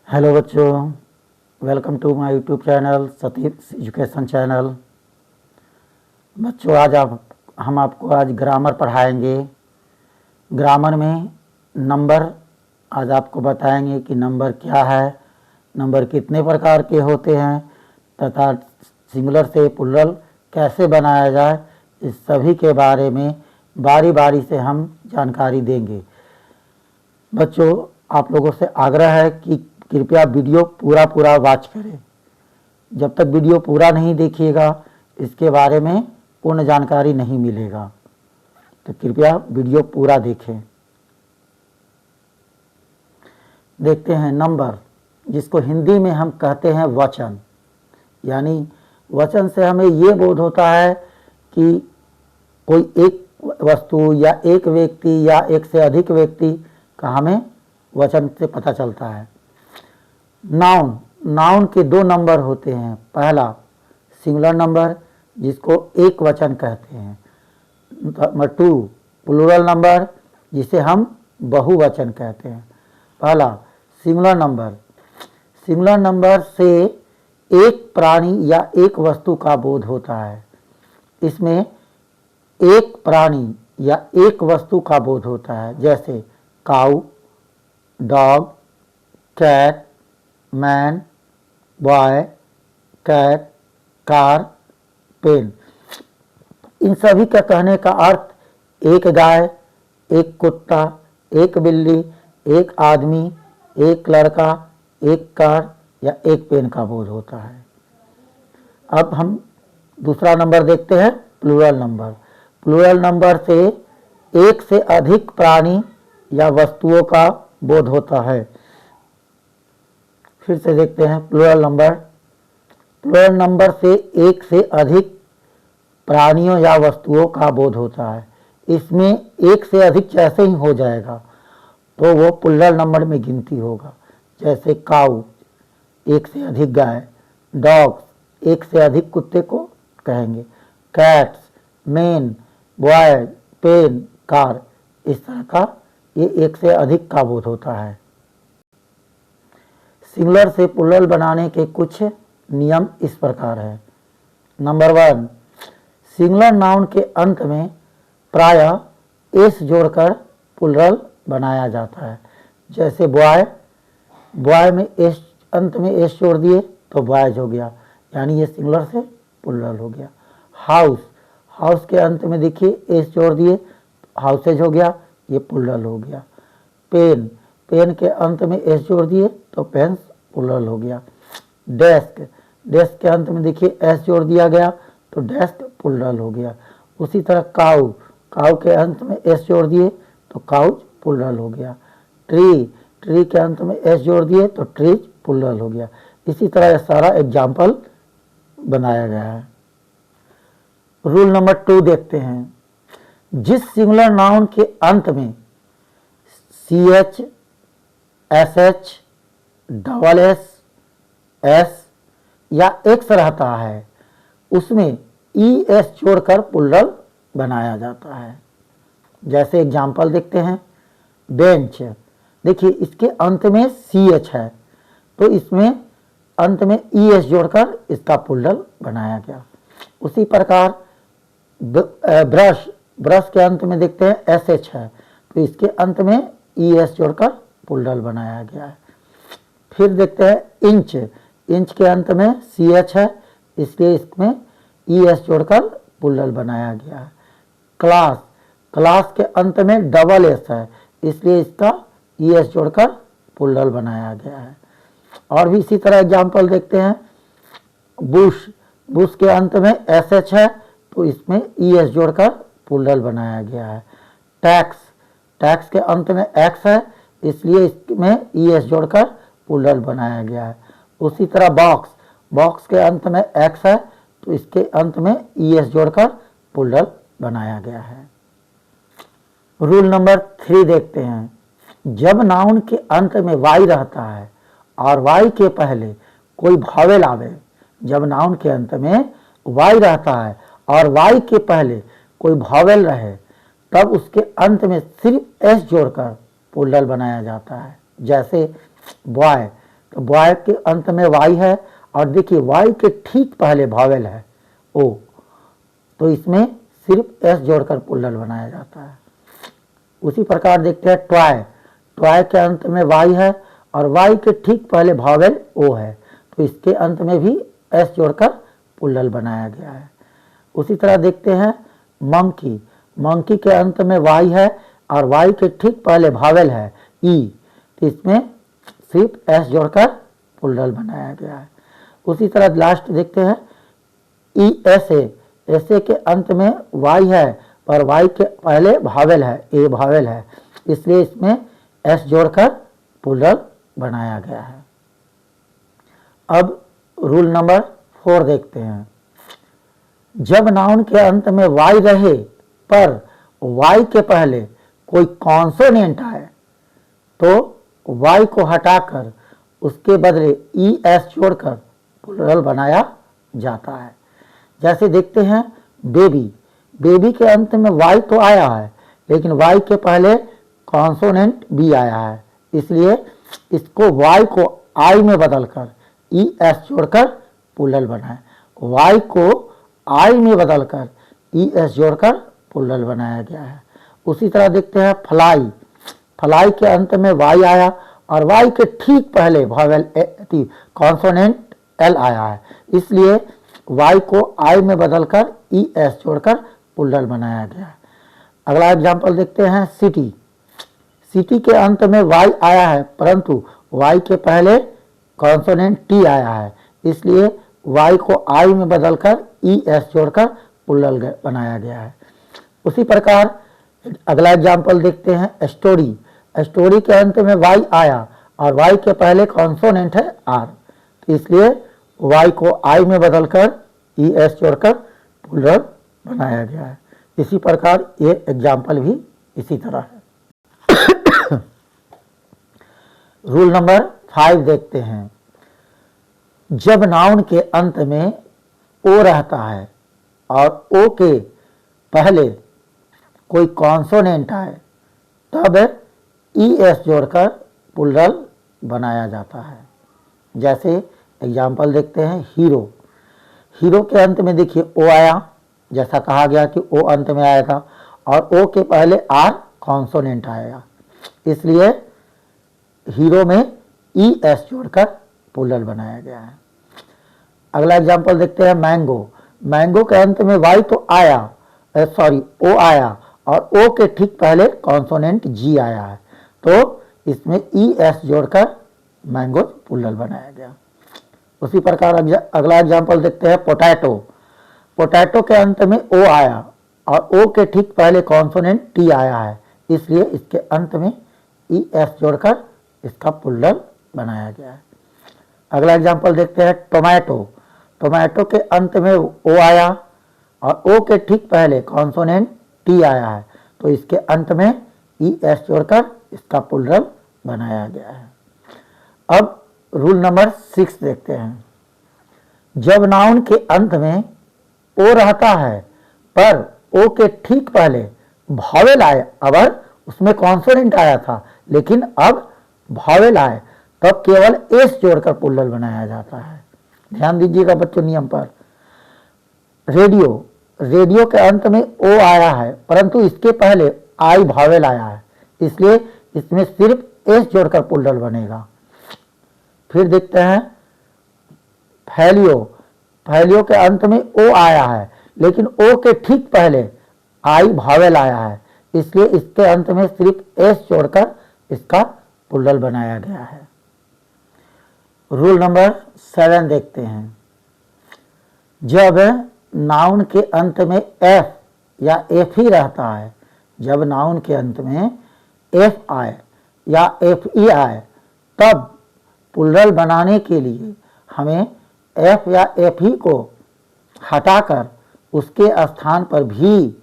Hello बच्चों, welcome to my YouTube channel Satish education channel. बच्चों हम आपको आज ग्रामर पढ़ाएंगे। ग्रामर में नंबर आज आपको बताएंगे कि नंबर क्या है, नंबर कितने प्रकार के होते हैं तथा सिंगुलर से प्लुरल कैसे बनाया जाए, इस सभी के बारे में बारी बारी से हम जानकारी देंगे। बच्चों, आप लोगों से आग्रह है कि कृपया वीडियो पूरा वॉच करें। जब तक वीडियो पूरा नहीं देखिएगा इसके बारे में पूर्ण जानकारी नहीं मिलेगा, तो कृपया वीडियो पूरा देखें। देखते हैं नंबर, जिसको हिंदी में हम कहते हैं वचन। यानी वचन से हमें ये बोध होता है कि कोई एक वस्तु या एक व्यक्ति या एक से अधिक व्यक्ति का हमें वचन से पता चलता है। नाउन के दो नंबर होते हैं। पहला सिंगुलर नंबर, जिसको एक वचन कहते हैं। नंबर 2 प्लूरल नंबर, जिसे हम बहुवचन कहते हैं। पहला सिंगुलर नंबर। सिंगुलर नंबर से एक प्राणी या एक वस्तु का बोध होता है। इसमें एक प्राणी या एक वस्तु का बोध होता है, जैसे cow, dog, cat, man, boy, cat, car, pen. इन सभी का कहने का अर्थ एक गाय, एक कुत्ता, एक बिल्ली, एक आदमी, एक लड़का, एक कार या एक पेन का बोध होता है। अब हम दूसरा नंबर देखते हैं, प्लूरल नंबर। प्लूरल नंबर से एक से अधिक प्राणी या वस्तुओं का बोध होता है। फिर से देखते हैं प्लूरल नंबर। प्लूरल नंबर से एक से अधिक प्राणियों या वस्तुओं का बोध होता है। इसमें एक से अधिक जैसे ही हो जाएगा तो वो प्लूरल नंबर में गिनती होगा। जैसे काऊ, एक से अधिक गाय, डॉग्स, एक से अधिक कुत्ते को कहेंगे, cats, man, boy, pen, car. इस तरह का ये एक से अधिक का बोध होता है। सिंगुलर से प्लुरल बनाने के कुछ नियम इस प्रकार है। नंबर 1, सिंगुलर नाउन के अंत में प्रायः एस जोड़कर प्लुरल बनाया जाता है। जैसे बॉय, बॉय में एस, अंत में एस जोड़ दिए तो बॉयज हो गया, यानी ये सिंगुलर से प्लुरल हो गया। हाउस, हाउस के अंत में देखिए एस जोड़ दिए, हाउसेज हो गया, ये प्लुरल हो गया। पेन, पेन के अंत में एस जोड़ दिए तो पेन्स प्लुरल हो गया। डेस्क, डेस्क के अंत में देखिए एस जोड़ दिया गया तो डेस्क प्लुरल हो गया। उसी तरह काऊ, काऊ के अंत में एस जोड़ दिए तो काउज प्लुरल हो गया। ट्री, ट्री के अंत में एस जोड़ दिए तो ट्रीज प्लुरल हो गया। इसी तरह यह सारा एग्जाम्पल बनाया गया है। रूल नंबर 2 देखते हैं। जिस सिंगुलर नाउन के अंत में CH, SH, SS, S या X रहता है उसमें ES जोड़कर प्लुरल बनाया जाता है। जैसे एग्जाम्पल देखते हैं, बेंच, देखिए इसके अंत में CH है तो इसमें अंत में ES जोड़कर इसका प्लुरल बनाया गया। उसी प्रकार ब्रश, ब्रश के अंत में देखते हैं SH है तो इसके अंत में ES जोड़कर प्लुरल बनाया गया है। फिर देखते हैं इंच, इंच के अंत में CH है इसलिए इसमें ES जोड़कर प्लुरल बनाया गया है। क्लास, क्लास के अंत में SS है इसलिए इसका ES जोड़कर प्लुरल बनाया गया है। और भी इसी तरह एग्जाम्पल देखते हैं, बुश, बुश के अंत में SH है तो इसमें ES जोड़कर प्लुरल बनाया गया है। टैक्स, टैक्स के अंत में X है इसलिए इसमें ES जोड़कर प्लुरल बनाया गया है। उसी तरह बॉक्स, बॉक्स के अंत में X है तो इसके अंत में ES जोड़कर प्लुरल बनाया गया है। रूल नंबर 3 देखते हैं। जब नाउन के अंत में Y रहता है और Y के पहले कोई भावेल आवे, जब नाउन के अंत में Y रहता है और Y के पहले कोई भावेल रहे तब उसके अंत में सिर्फ S जोड़कर प्लुरल बनाया जाता है। जैसे बॉय, तो बॉय के अंत में वाई है और देखिए वाई के ठीक पहले भावेल है ओ, तो इसमें सिर्फ एस जोड़कर प्लूरल बनाया जाता है। उसी प्रकार देखते हैं ट्वाय, ट्वाय के अंत में वाई है और वाई के ठीक पहले भावेल ओ है, तो इसके अंत में भी एस जोड़कर प्लूरल बनाया गया है। उसी तरह देखते हैं मंकी, मंकी के अंत में वाई है और वाई के ठीक पहले भावेल है ई, तो इसमें सिर्फ एस जोड़कर प्लूरल बनाया गया है। उसी तरह लास्ट देखते हैं ई एस ए के अंत में वाई है और वाई के पहले भावेल है, ए भावेल है, इसलिए इसमें एस जोड़कर प्लूरल बनाया गया है। अब रूल नंबर 4 देखते हैं। जब नाउन के अंत में वाई रहे पर वाई के पहले कोई कॉन्सोनेंट आए तो वाई को हटाकर उसके बदले ई एस जोड़कर प्लूरल बनाया जाता है। जैसे देखते हैं बेबी, बेबी के अंत में वाई तो आया है लेकिन वाई के पहले कॉन्सोनेंट बी आया है, इसलिए इसको वाई को आई में बदलकर ई एस जोड़कर प्लूरल बनाए। वाई को आई में बदलकर ई एस जोड़कर प्लूरल बनाया गया है। उसी तरह देखते हैं फ्लाई, फ्लाई के अंत में वाई आया और वाई के ठीक पहले भावेल कॉन्सोनेंट एल आया है, इसलिए वाई को आई में बदलकर ई एस जोड़कर प्लूरल बनाया गया है। अगला एग्जाम्पल देखते हैं सिटी, सिटी के अंत में वाई आया है परंतु वाई के पहले कॉन्सोनेंट टी आया है, इसलिए वाई को आई में बदलकर ई एस जोड़कर प्लूरल बनाया गया है। उसी प्रकार अगला एग्जाम्पल देखते हैं स्टोरी, स्टोरी के अंत में वाई आया और वाई के पहले कॉन्सोनेंट है आर, इसलिए वाई को आई में बदलकर ई एस जोड़कर प्लूरल बनाया गया है। इसी प्रकार ये एग्जाम्पल भी इसी तरह है। रूल नंबर 5 देखते हैं। जब नाउन के अंत में ओ रहता है और ओ के पहले कोई कॉन्सोनेंट आए तब ई एस जोड़कर प्लूरल बनाया जाता है। जैसे एग्जाम्पल देखते हैं हीरो, हीरो के अंत में देखिए ओ आया, जैसा कहा गया कि ओ अंत में आया था और ओ के पहले आर कॉन्सोनेंट आएगा, इसलिए हीरो में ई एस जोड़कर प्लूरल बनाया गया है। अगला एग्जाम्पल देखते हैं मैंगो, मैंगो के अंत में वाई तो आया ओ आया और ओ के ठीक पहले कॉन्सोनेंट जी आया है, तो इसमें ई एस जोड़कर मैंगो प्लूरल बनाया गया। उसी प्रकार अगला एग्जाम्पल देखते हैं पोटैटो, पोटैटो के अंत में ओ आया और ओ के ठीक पहले कॉन्सोनेंट टी आया है, इसलिए इसके अंत में ई एस जोड़कर इसका प्लूरल बनाया गया है। अगला एग्जाम्पल देखते हैं टोमेटो, टोमेटो के अंत में ओ आया और ओ के ठीक पहले कॉन्सोनेंट टी आया है, तो इसके अंत में ई एस जोड़कर इसका प्लूरल बनाया गया है। अब रूल नंबर 6 देखते हैं। जब नाउन के अंत में ओ रहता है पर ओ के ठीक पहले भावेल आए, अगर उसमें कॉन्सोनेंट आया था लेकिन अब भावेल आए तब केवल एस जोड़कर प्लूरल बनाया जाता है। ध्यान दीजिएगा बच्चों नियम पर। रेडियो, रेडियो के अंत में ओ आया है परंतु इसके पहले आई भावेल आया है, इसलिए इसमें सिर्फ एस जोड़कर प्लूरल बनेगा। फिर देखते हैं फैलियो, फैलियो के अंत में ओ आया है लेकिन ओ के ठीक पहले आई भावेल आया है, इसलिए इसके अंत में सिर्फ एस जोड़कर इसका प्लूरल बनाया गया है। रूल नंबर 7 देखते हैं। जब नाउन के अंत में एफ या एफ ही रहता है, जब नाउन के अंत में एफ आए या एफ ई आए तब प्लूरल बनाने के लिए हमें एफ या एफ ई को हटाकर उसके स्थान पर भी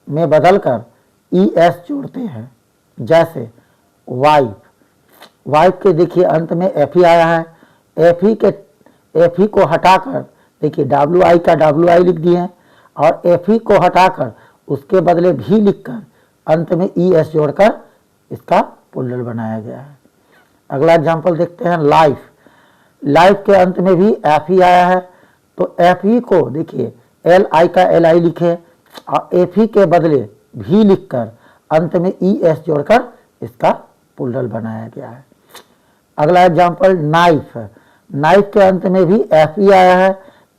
में बदलकर ई एस जोड़ते हैं। जैसे वाइफ, वाइफ के देखिए अंत में एफ ई आया है, एफ ई को हटाकर देखिए डब्ल्यू आई का डब्ल्यू आई लिख दिए और एफ ई को हटाकर उसके बदले भी लिखकर अंत में ई एस जोड़कर इसका प्लूरल बनाया गया है। अगला एग्जाम्पल देखते हैं लाइफ, लाइफ के अंत में भी एफ ही आया है, तो एफ ही को देखिए एल आई का एल आई लिखे और एफ ही के बदले भी लिखकर अंत में ई एस जोड़कर इसका प्लूरल बनाया गया है। अगला एग्जाम्पल नाइफ, नाइफ के अंत में भी एफ ही आया है,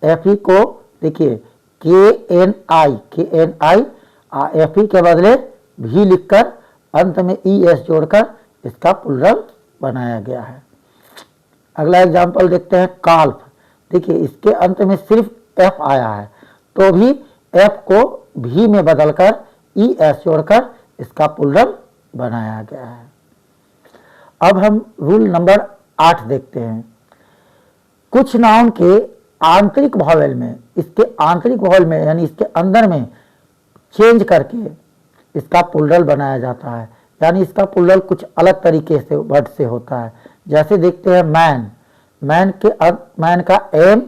एफ ही को देखिए के एन आई एफ ही के बदले भी लिखकर अंत में ई एस जोड़कर इसका प्लूरल बनाया गया है। अगला एग्जाम्पल देखते हैं काल्फ, देखिए इसके अंत में सिर्फ एफ आया है, तो भी एफ को भी में बदलकर ई एस जोड़कर इसका प्लूरल बनाया गया है। अब हम रूल नंबर 8 देखते हैं। कुछ नाउन के आंतरिक वॉवेल में, इसके आंतरिक वॉवेल में यानी इसके अंदर में चेंज करके इसका प्लूरल बनाया जाता है, यानी इसका प्लूरल कुछ अलग तरीके से वर्ड से होता है। जैसे देखते हैं मैन, मैन का एम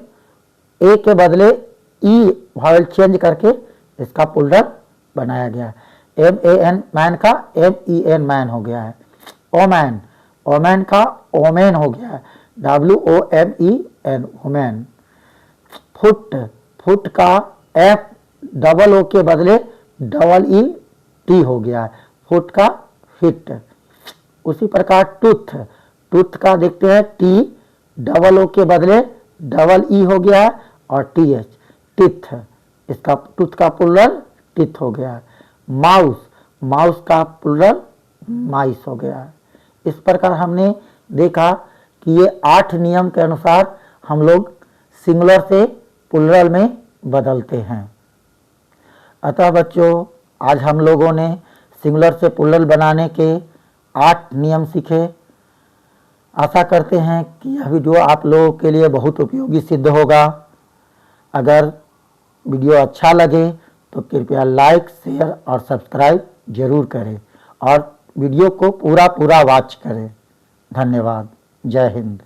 ए के बदले ई वॉवेल चेंज करके इसका प्लूरल बनाया गया है। एम ए एन मैन का एम ई एन मैन हो गया है। ओमैन, ओमैन का ओमेन हो गया है, W O M E N women. Foot, foot का एफ डबल ओ के बदले डबल ई टी हो गया है, फुट का फिट। उसी प्रकार टूथ, टूथ का देखते हैं टी डबल ओ के बदले डबल ई हो गया है और टी एच टिथ, इसका टूथ का प्लूरल टिथ हो गया है। माउस, माउस का प्लूरल माइस हो गया है। इस प्रकार हमने देखा कि ये 8 नियम के अनुसार हम लोग सिंगुलर से प्लूरल में बदलते हैं। अतः बच्चों, आज हम लोगों ने सिंगुलर से प्लूरल बनाने के 8 नियम सीखे। आशा करते हैं कि यह वीडियो आप लोगों के लिए बहुत उपयोगी सिद्ध होगा। अगर वीडियो अच्छा लगे तो कृपया लाइक, शेयर और सब्सक्राइब जरूर करें और वीडियो को पूरा वॉच करें। धन्यवाद। जय हिंद।